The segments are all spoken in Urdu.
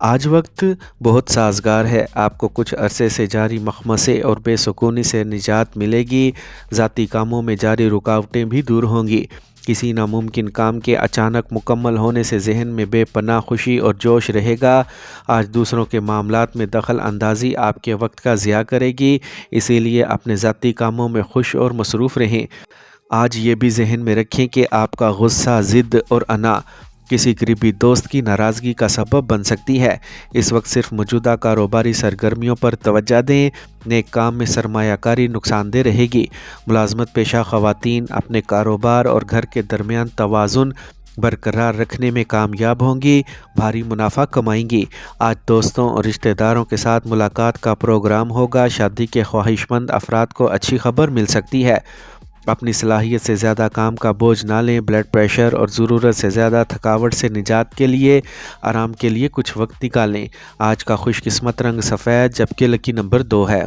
آج وقت بہت سازگار ہے، آپ کو کچھ عرصے سے جاری مخمصے اور بے سکونی سے نجات ملے گی، ذاتی کاموں میں جاری رکاوٹیں بھی دور ہوں گی۔ کسی ناممکن کام کے اچانک مکمل ہونے سے ذہن میں بے پناہ خوشی اور جوش رہے گا۔ آج دوسروں کے معاملات میں دخل اندازی آپ کے وقت کا ضیاع کرے گی، اسی لیے اپنے ذاتی کاموں میں خوش اور مصروف رہیں۔ آج یہ بھی ذہن میں رکھیں کہ آپ کا غصہ، ضد اور انا کسی قریبی دوست کی ناراضگی کا سبب بن سکتی ہے۔ اس وقت صرف موجودہ کاروباری سرگرمیوں پر توجہ دیں، نیک کام میں سرمایہ کاری نقصان دہ رہے گی۔ ملازمت پیشہ خواتین اپنے کاروبار اور گھر کے درمیان توازن برقرار رکھنے میں کامیاب ہوں گی، بھاری منافع کمائیں گی۔ آج دوستوں اور رشتہ داروں کے ساتھ ملاقات کا پروگرام ہوگا، شادی کے خواہش مند افراد کو اچھی خبر مل سکتی ہے۔ اپنی صلاحیت سے زیادہ کام کا بوجھ نہ لیں، بلڈ پریشر اور ضرورت سے زیادہ تھکاوٹ سے نجات کے لیے آرام کے لیے کچھ وقت نکالیں۔ آج کا خوش قسمت رنگ سفید جبکہ لکی نمبر 2 ہے۔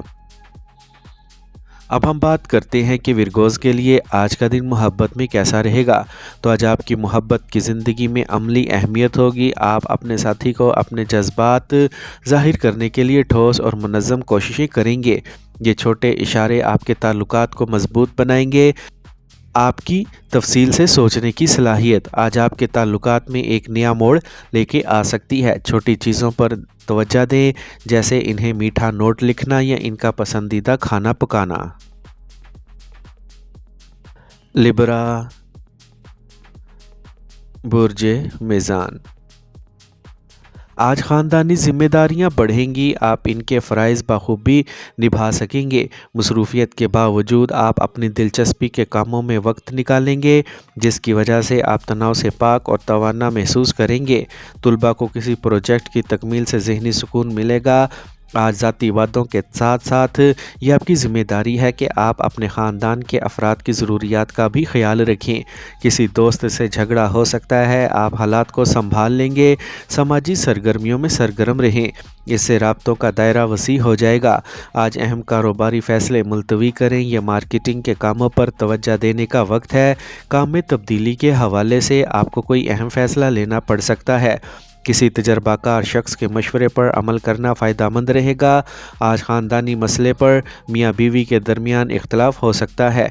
اب ہم بات کرتے ہیں کہ ورگوز کے لیے آج کا دن محبت میں کیسا رہے گا۔ تو آج آپ کی محبت کی زندگی میں عملی اہمیت ہوگی۔ آپ اپنے ساتھی کو اپنے جذبات ظاہر کرنے کے لیے ٹھوس اور منظم کوششیں کریں گے۔ یہ چھوٹے اشارے آپ کے تعلقات کو مضبوط بنائیں گے۔ آپ کی تفصیل سے سوچنے کی صلاحیت آج آپ کے تعلقات میں ایک نیا موڑ لے کے آ سکتی ہے۔ چھوٹی چیزوں پر توجہ دیں، جیسے انہیں میٹھا نوٹ لکھنا یا ان کا پسندیدہ کھانا پکانا۔ لبرا، برج میزان۔ آج خاندانی ذمہ داریاں بڑھیں گی، آپ ان کے فرائض بخوبی نبھا سکیں گے۔ مصروفیت کے باوجود آپ اپنی دلچسپی کے کاموں میں وقت نکالیں گے، جس کی وجہ سے آپ تناؤ سے پاک اور توانا محسوس کریں گے۔ طلباء کو کسی پروجیکٹ کی تکمیل سے ذہنی سکون ملے گا۔ آج ذاتی وعدوں کے ساتھ ساتھ یہ آپ کی ذمہ داری ہے کہ آپ اپنے خاندان کے افراد کی ضروریات کا بھی خیال رکھیں۔ کسی دوست سے جھگڑا ہو سکتا ہے، آپ حالات کو سنبھال لیں گے۔ سماجی سرگرمیوں میں سرگرم رہیں، اس سے رابطوں کا دائرہ وسیع ہو جائے گا۔ آج اہم کاروباری فیصلے ملتوی کریں، یہ مارکیٹنگ کے کاموں پر توجہ دینے کا وقت ہے۔ کام میں تبدیلی کے حوالے سے آپ کو کوئی اہم فیصلہ لینا پڑ سکتا ہے۔ کسی تجربہ کار شخص کے مشورے پر عمل کرنا فائدہ مند رہے گا۔ آج خاندانی مسئلے پر میاں بیوی کے درمیان اختلاف ہو سکتا ہے،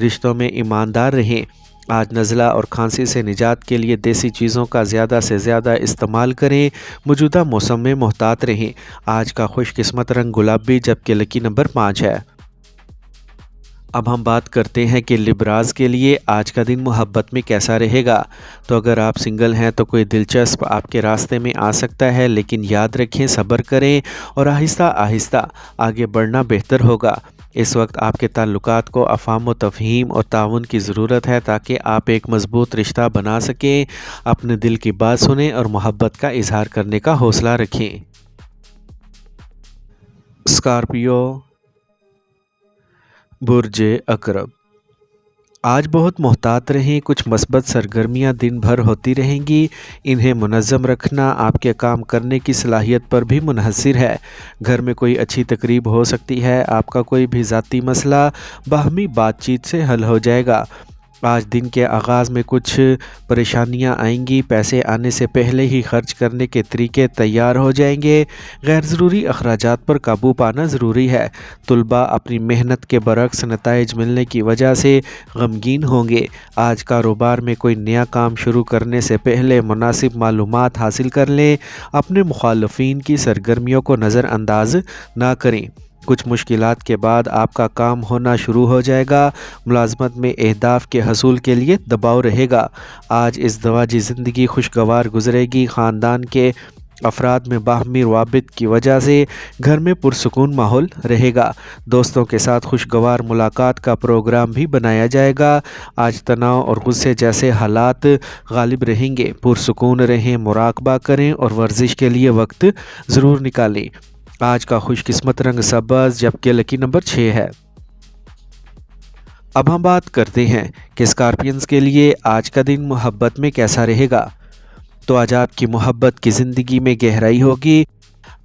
رشتوں میں ایماندار رہیں۔ آج نزلہ اور کھانسی سے نجات کے لیے دیسی چیزوں کا زیادہ سے زیادہ استعمال کریں، موجودہ موسم میں محتاط رہیں۔ آج کا خوش قسمت رنگ گلابی جبکہ لکی نمبر 5 ہے۔ اب ہم بات کرتے ہیں کہ لبراز کے لیے آج کا دن محبت میں کیسا رہے گا۔ تو اگر آپ سنگل ہیں تو کوئی دلچسپ آپ کے راستے میں آ سکتا ہے، لیکن یاد رکھیں صبر کریں اور آہستہ آہستہ آگے بڑھنا بہتر ہوگا۔ اس وقت آپ کے تعلقات کو افہام و تفہیم اور تعاون کی ضرورت ہے تاکہ آپ ایک مضبوط رشتہ بنا سکیں۔ اپنے دل کی بات سنیں اور محبت کا اظہار کرنے کا حوصلہ رکھیں۔ اسکارپیو، برج عقرب۔ آج بہت محتاط رہیں، کچھ مثبت سرگرمیاں دن بھر ہوتی رہیں گی، انہیں منظم رکھنا آپ کے کام کرنے کی صلاحیت پر بھی منحصر ہے۔ گھر میں کوئی اچھی تقریب ہو سکتی ہے، آپ کا کوئی بھی ذاتی مسئلہ باہمی بات چیت سے حل ہو جائے گا۔ آج دن کے آغاز میں کچھ پریشانیاں آئیں گی، پیسے آنے سے پہلے ہی خرچ کرنے کے طریقے تیار ہو جائیں گے۔ غیر ضروری اخراجات پر قابو پانا ضروری ہے۔ طلباء اپنی محنت کے برعکس نتائج ملنے کی وجہ سے غمگین ہوں گے۔ آج کاروبار میں کوئی نیا کام شروع کرنے سے پہلے مناسب معلومات حاصل کر لیں، اپنے مخالفین کی سرگرمیوں کو نظر انداز نہ کریں۔ کچھ مشکلات کے بعد آپ کا کام ہونا شروع ہو جائے گا۔ ملازمت میں اہداف کے حصول کے لیے دباؤ رہے گا۔ آج ازدواجی زندگی خوشگوار گزرے گی، خاندان کے افراد میں باہمی روابط کی وجہ سے گھر میں پرسکون ماحول رہے گا۔ دوستوں کے ساتھ خوشگوار ملاقات کا پروگرام بھی بنایا جائے گا۔ آج تناؤ اور غصے جیسے حالات غالب رہیں گے، پرسکون رہیں، مراقبہ کریں اور ورزش کے لیے وقت ضرور نکالیں۔ آج کا خوش قسمت رنگ سبز جبکہ لکی نمبر 6 ہے۔ اب ہم بات کرتے ہیں کہ اسکارپینز کے لیے آج کا دن محبت میں کیسا رہے گا۔ تو آج آپ کی محبت کی زندگی میں گہرائی ہوگی،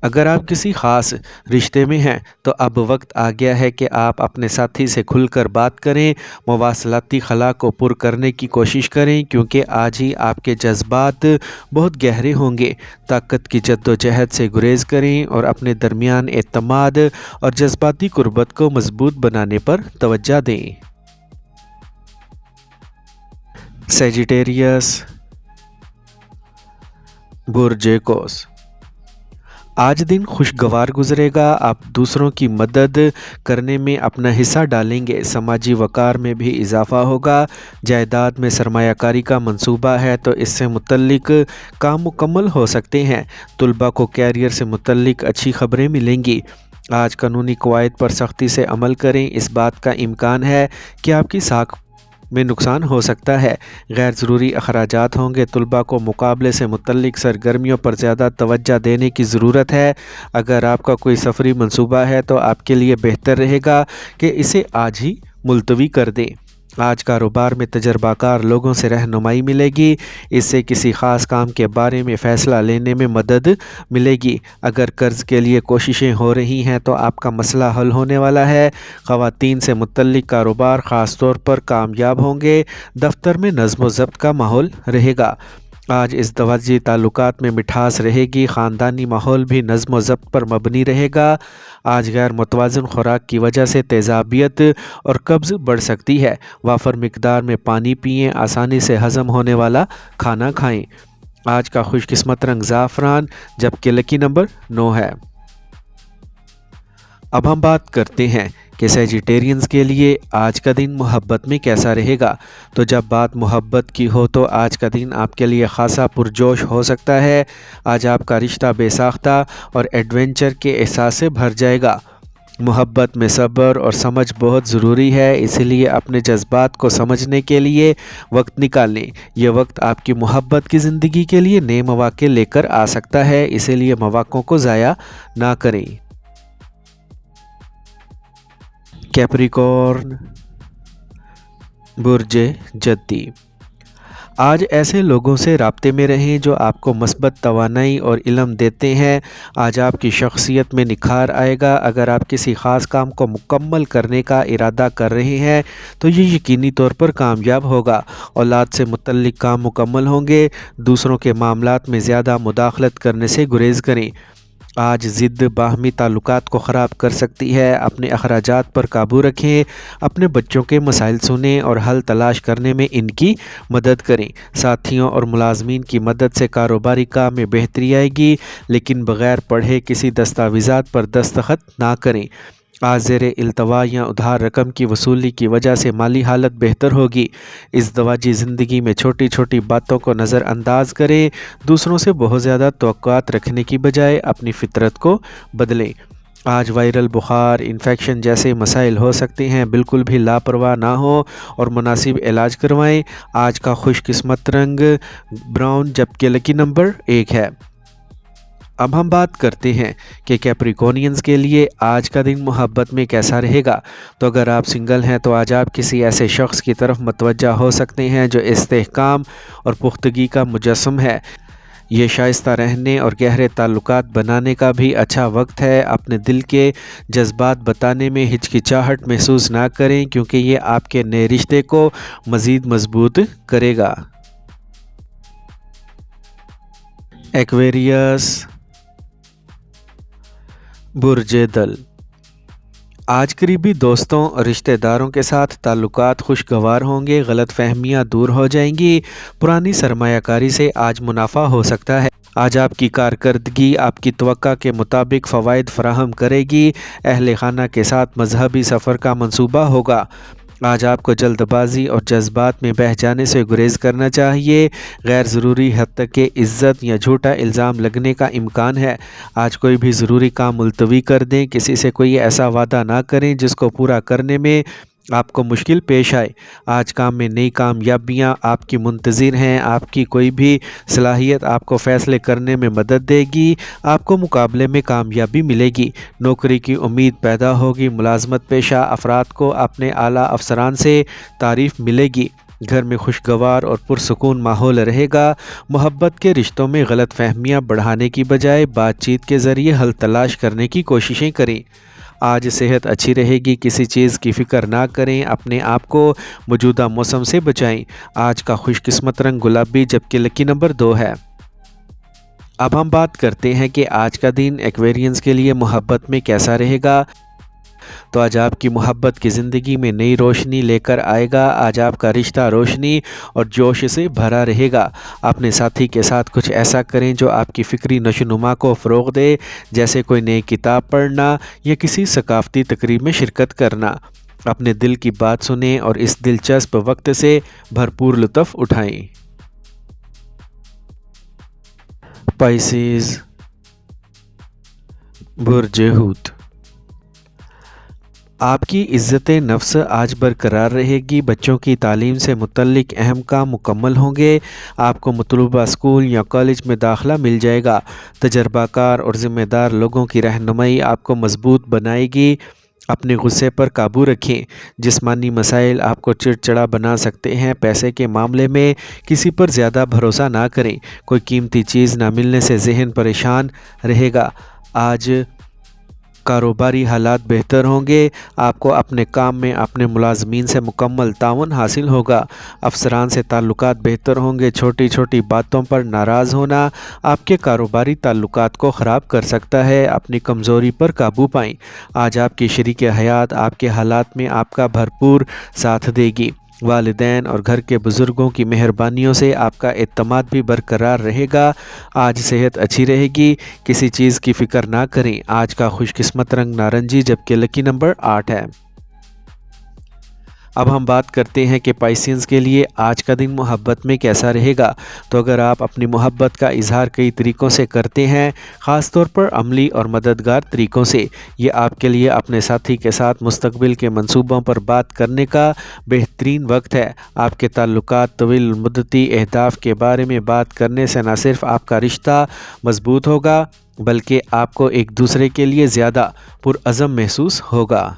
اگر آپ کسی خاص رشتے میں ہیں تو اب وقت آ گیا ہے کہ آپ اپنے ساتھی سے کھل کر بات کریں، مواصلاتی خلا کو پر کرنے کی کوشش کریں، کیونکہ آج ہی آپ کے جذبات بہت گہرے ہوں گے۔ طاقت کی جد و جہد سے گریز کریں اور اپنے درمیان اعتماد اور جذباتی قربت کو مضبوط بنانے پر توجہ دیں۔ سیجیٹیریس، برج قوس۔ آج دن خوشگوار گزرے گا، آپ دوسروں کی مدد کرنے میں اپنا حصہ ڈالیں گے، سماجی وقار میں بھی اضافہ ہوگا۔ جائیداد میں سرمایہ کاری کا منصوبہ ہے تو اس سے متعلق کام مکمل ہو سکتے ہیں۔ طلباء کو کیریئر سے متعلق اچھی خبریں ملیں گی۔ آج قانونی قواعد پر سختی سے عمل کریں، اس بات کا امکان ہے کہ آپ کی ساکھ میں نقصان ہو سکتا ہے۔ غیر ضروری اخراجات ہوں گے، طلباء کو مقابلے سے متعلق سرگرمیوں پر زیادہ توجہ دینے کی ضرورت ہے۔ اگر آپ کا کوئی سفری منصوبہ ہے تو آپ کے لیے بہتر رہے گا کہ اسے آج ہی ملتوی کر دیں۔ آج کاروبار میں تجربہ کار لوگوں سے رہنمائی ملے گی، اس سے کسی خاص کام کے بارے میں فیصلہ لینے میں مدد ملے گی۔ اگر قرض کے لیے کوششیں ہو رہی ہیں تو آپ کا مسئلہ حل ہونے والا ہے۔ خواتین سے متعلق کاروبار خاص طور پر کامیاب ہوں گے، دفتر میں نظم و ضبط کا ماحول رہے گا۔ آج ازدواجی تعلقات میں مٹھاس رہے گی، خاندانی ماحول بھی نظم و ضبط پر مبنی رہے گا۔ آج غیر متوازن خوراک کی وجہ سے تیزابیت اور قبض بڑھ سکتی ہے، وافر مقدار میں پانی پئیں، آسانی سے ہضم ہونے والا کھانا کھائیں۔ آج کا خوش قسمت رنگ زعفران، جبکہ لکی نمبر 9 ہے۔ اب ہم بات کرتے ہیں کہ سیجیٹیرینز کے لیے آج کا دن محبت میں کیسا رہے گا۔ تو جب بات محبت کی ہو تو آج کا دن آپ کے لیے خاصا پرجوش ہو سکتا ہے۔ آج آپ کا رشتہ بے ساختہ اور ایڈونچر کے احساس سے بھر جائے گا۔ محبت میں صبر اور سمجھ بہت ضروری ہے، اسی لیے اپنے جذبات کو سمجھنے کے لیے وقت نکالیں۔ یہ وقت آپ کی محبت کی زندگی کے لیے نئے مواقع لے کر آ سکتا ہے، اسی لیے مواقعوں کو ضائع نہ کریں۔ کیپریکارن، برج جدی۔ آج ایسے لوگوں سے رابطے میں رہیں جو آپ کو مثبت توانائی اور علم دیتے ہیں۔ آج آپ کی شخصیت میں نکھار آئے گا۔ اگر آپ کسی خاص کام کو مکمل کرنے کا ارادہ کر رہے ہیں تو یہ یقینی طور پر کامیاب ہوگا۔ اولاد سے متعلق کام مکمل ہوں گے، دوسروں کے معاملات میں زیادہ مداخلت کرنے سے گریز کریں۔ آج ضد باہمی تعلقات کو خراب کر سکتی ہے، اپنے اخراجات پر قابو رکھیں، اپنے بچوں کے مسائل سنیں اور حل تلاش کرنے میں ان کی مدد کریں۔ ساتھیوں اور ملازمین کی مدد سے کاروباری کام میں بہتری آئے گی، لیکن بغیر پڑھے کسی دستاویزات پر دستخط نہ کریں۔ آج زیر التوا یا ادھار رقم کی وصولی کی وجہ سے مالی حالت بہتر ہوگی۔ ازدواجی زندگی میں چھوٹی چھوٹی باتوں کو نظر انداز کریں، دوسروں سے بہت زیادہ توقعات رکھنے کی بجائے اپنی فطرت کو بدلیں۔ آج وائرل بخار، انفیکشن جیسے مسائل ہو سکتے ہیں، بالکل بھی لاپرواہ نہ ہوں اور مناسب علاج کروائیں۔ آج کا خوش قسمت رنگ براؤن، جبکہ لکی نمبر 1 ہے۔ اب ہم بات کرتے ہیں کہ کیپریکونینز کے لیے آج کا دن محبت میں کیسا رہے گا۔ تو اگر آپ سنگل ہیں تو آج آپ کسی ایسے شخص کی طرف متوجہ ہو سکتے ہیں جو استحکام اور پختگی کا مجسم ہے۔ یہ شائستہ رہنے اور گہرے تعلقات بنانے کا بھی اچھا وقت ہے۔ اپنے دل کے جذبات بتانے میں ہچکچاہٹ محسوس نہ کریں، کیونکہ یہ آپ کے نئے رشتے کو مزید مضبوط کرے گا۔ ایکویریس، برج دل۔ آج قریبی دوستوں اور رشتہ داروں کے ساتھ تعلقات خوشگوار ہوں گے، غلط فہمیاں دور ہو جائیں گی، پرانی سرمایہ کاری سے آج منافع ہو سکتا ہے۔ آج آپ کی کارکردگی آپ کی توقع کے مطابق فوائد فراہم کرے گی۔ اہل خانہ کے ساتھ مذہبی سفر کا منصوبہ ہوگا۔ آج آپ کو جلد بازی اور جذبات میں بہہ جانے سے گریز کرنا چاہیے۔ غیر ضروری حد تک کہ عزت یا جھوٹا الزام لگنے کا امکان ہے۔ آج کوئی بھی ضروری کام ملتوی کر دیں، کسی سے کوئی ایسا وعدہ نہ کریں جس کو پورا کرنے میں آپ کو مشکل پیش آئے۔ آج کام میں نئی کامیابیاں آپ کی منتظر ہیں، آپ کی کوئی بھی صلاحیت آپ کو فیصلے کرنے میں مدد دے گی، آپ کو مقابلے میں کامیابی ملے گی، نوکری کی امید پیدا ہوگی، ملازمت پیشہ افراد کو اپنے اعلیٰ افسران سے تعریف ملے گی۔ گھر میں خوشگوار اور پرسکون ماحول رہے گا۔ محبت کے رشتوں میں غلط فہمیاں بڑھانے کی بجائے بات چیت کے ذریعے حل تلاش کرنے کی کوششیں کریں۔ آج صحت اچھی رہے گی، کسی چیز کی فکر نہ کریں، اپنے آپ کو موجودہ موسم سے بچائیں۔ آج کا خوش قسمت رنگ گلابی جبکہ لکی نمبر 2 ہے۔ اب ہم بات کرتے ہیں کہ آج کا دن ایکویرینس کے لیے محبت میں کیسا رہے گا۔ تو آج آپ کی محبت کی زندگی میں نئی روشنی لے کر آئے گا۔ آج آپ کا رشتہ روشنی اور جوش سے بھرا رہے گا۔ اپنے ساتھی کے ساتھ کچھ ایسا کریں جو آپ کی فکری نشوونما کو فروغ دے، جیسے کوئی نئی کتاب پڑھنا یا کسی ثقافتی تقریب میں شرکت کرنا۔ اپنے دل کی بات سنیں اور اس دلچسپ وقت سے بھرپور لطف اٹھائیں۔ پائسیز، برج حوت، آپ کی عزت نفس آج برقرار رہے گی۔ بچوں کی تعلیم سے متعلق اہم کام مکمل ہوں گے۔ آپ کو مطلوبہ اسکول یا کالج میں داخلہ مل جائے گا۔ تجربہ کار اور ذمہ دار لوگوں کی رہنمائی آپ کو مضبوط بنائے گی۔ اپنے غصے پر قابو رکھیں۔ جسمانی مسائل آپ کو چڑچڑا بنا سکتے ہیں۔ پیسے کے معاملے میں کسی پر زیادہ بھروسہ نہ کریں۔ کوئی قیمتی چیز نہ ملنے سے ذہن پریشان رہے گا۔ آج کاروباری حالات بہتر ہوں گے۔ آپ کو اپنے کام میں اپنے ملازمین سے مکمل تعاون حاصل ہوگا۔ افسران سے تعلقات بہتر ہوں گے۔ چھوٹی چھوٹی باتوں پر ناراض ہونا آپ کے کاروباری تعلقات کو خراب کر سکتا ہے۔ اپنی کمزوری پر قابو پائیں۔ آج آپ کی شریک حیات آپ کے حالات میں آپ کا بھرپور ساتھ دے گی۔ والدین اور گھر کے بزرگوں کی مہربانیوں سے آپ کا اعتماد بھی برقرار رہے گا۔ آج صحت اچھی رہے گی، کسی چیز کی فکر نہ کریں۔ آج کا خوش قسمت رنگ نارنجی جبکہ لکی نمبر 8 ہے۔ اب ہم بات کرتے ہیں کہ پائسینز کے لیے آج کا دن محبت میں کیسا رہے گا۔ تو اگر آپ اپنی محبت کا اظہار کئی طریقوں سے کرتے ہیں، خاص طور پر عملی اور مددگار طریقوں سے، یہ آپ کے لیے اپنے ساتھی کے ساتھ مستقبل کے منصوبوں پر بات کرنے کا بہترین وقت ہے۔ آپ کے تعلقات طویل المدتی اہداف کے بارے میں بات کرنے سے نہ صرف آپ کا رشتہ مضبوط ہوگا، بلکہ آپ کو ایک دوسرے کے لیے زیادہ پرعزم محسوس ہوگا۔